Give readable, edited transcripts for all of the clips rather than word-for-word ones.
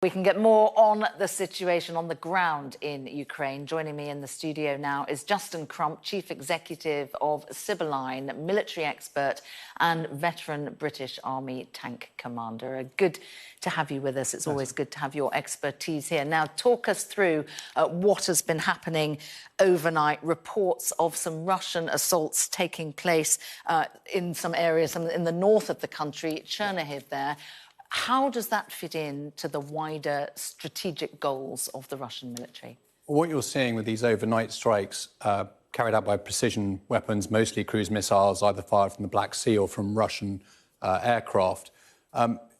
We can get more on the situation on the ground in Ukraine. Joining me in the studio now is Justin Crump, Chief Executive of Sibylline, military expert and veteran British Army tank commander. Good to have you with us. It's always good to have your expertise here. Now, talk us through what has been happening overnight. Reports of some Russian assaults taking place in some areas in the north of the country, Chernihiv there. How does that fit in to the wider strategic goals of the Russian military? Well, what you're seeing with these overnight strikes carried out by precision weapons, mostly cruise missiles, either fired from the Black Sea or from Russian aircraft,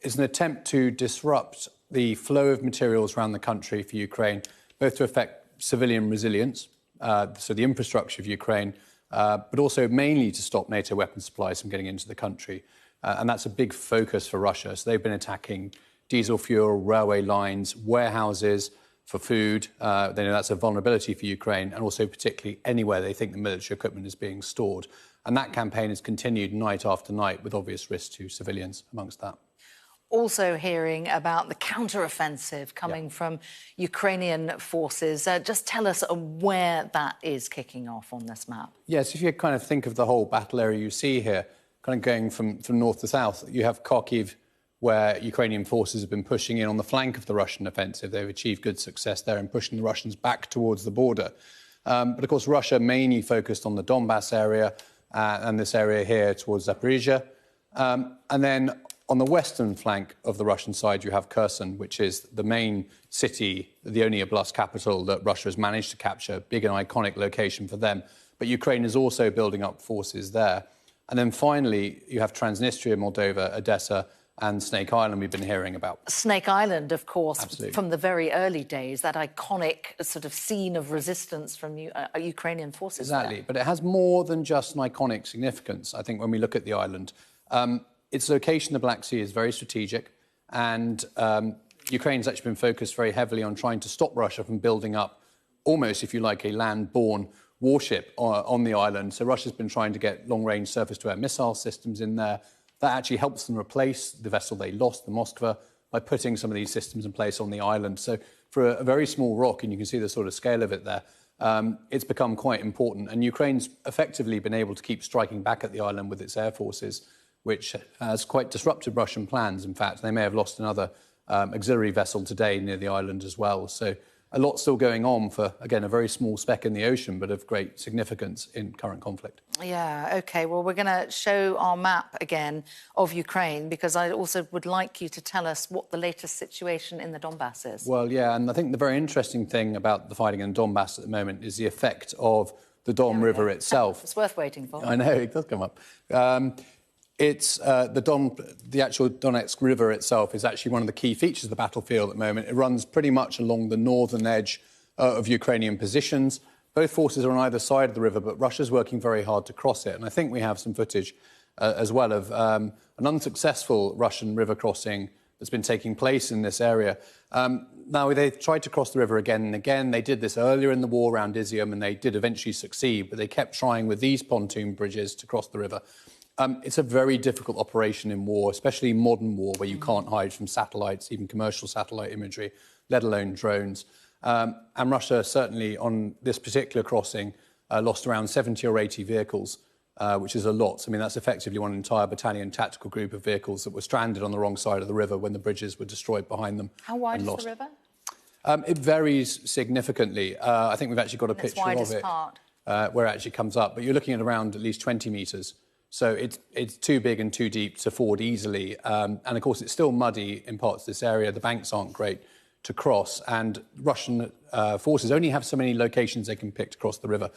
is an attempt to disrupt the flow of materials around the country for Ukraine, both to affect civilian resilience, so the infrastructure of Ukraine, but also mainly to stop NATO weapons supplies from getting into the country. And that's a big focus for Russia. So they've been attacking diesel fuel, railway lines, warehouses for food. They know that's a vulnerability for Ukraine, and also particularly anywhere they think the military equipment is being stored. And that campaign has continued night after night with obvious risks to civilians amongst that. Also hearing about the counter-offensive coming from Ukrainian forces. Just tell us where that is kicking off on this map. Yes, if you kind of think of the whole battle area you see here, kind of going from north to south, you have Kharkiv, where Ukrainian forces have been pushing in on the flank of the Russian offensive. They've achieved good success there in pushing the Russians back towards the border. But, of course, Russia mainly focused on the Donbass area and this area here towards Zaporizhia. And then on the western flank of the Russian side, you have Kherson, which is the main city, the only oblast capital that Russia has managed to capture, big and iconic location for them. But Ukraine is also building up forces there. And then finally, you have Transnistria, Moldova, Odessa and Snake Island we've been hearing about. Snake Island, of course, Absolutely. From the very early days, that iconic sort of scene of resistance from Ukrainian forces. Exactly, there. But it has more than just an iconic significance, I think, when we look at the island. Its location in the Black Sea is very strategic, and Ukraine's actually been focused very heavily on trying to stop Russia from building up almost, if you like, a land-borne warship on the island. So Russia's been trying to get long-range surface-to-air missile systems in there. That actually helps them replace the vessel they lost, the Moskva, by putting some of these systems in place on the island. So for a very small rock, and you can see the sort of scale of it there, it's become quite important. And Ukraine's effectively been able to keep striking back at the island with its air forces, which has quite disrupted Russian plans, in fact. They may have lost another auxiliary vessel today near the island as well. So a lot still going on for, again, a very small speck in the ocean, but of great significance in current conflict. Yeah, OK. Well, we're going to show our map again of Ukraine, because I also would like you to tell us what the latest situation in the Donbass is. Well, yeah, and I think the very interesting thing about the fighting in Donbass at the moment is the effect of the Don River itself. It's worth waiting for. I know, it does come up. It's the actual Donetsk River itself is actually one of the key features of the battlefield at the moment. It runs pretty much along the northern edge of Ukrainian positions. Both forces are on either side of the river, but Russia's working very hard to cross it. And I think we have some footage as well of an unsuccessful Russian river crossing that's been taking place in this area. Now, they've tried to cross the river again and again. They did this earlier in the war around Izium, and they did eventually succeed, but they kept trying with these pontoon bridges to cross the river. It's a very difficult operation in war, especially modern war, where you can't hide from satellites, even commercial satellite imagery, let alone drones. And Russia, certainly on this particular crossing, lost around 70 or 80 vehicles, which is a lot. I mean, that's effectively one entire battalion tactical group of vehicles that were stranded on the wrong side of the river when the bridges were destroyed behind them. How wide is the river? It varies significantly. I think we've actually got a picture of it where it actually comes up. But you're looking at around at least 20 metres. So it's too big and too deep to ford easily. And, of course, it's still muddy in parts of this area. The banks aren't great to cross. And Russian forces only have so many locations they can pick to cross the river.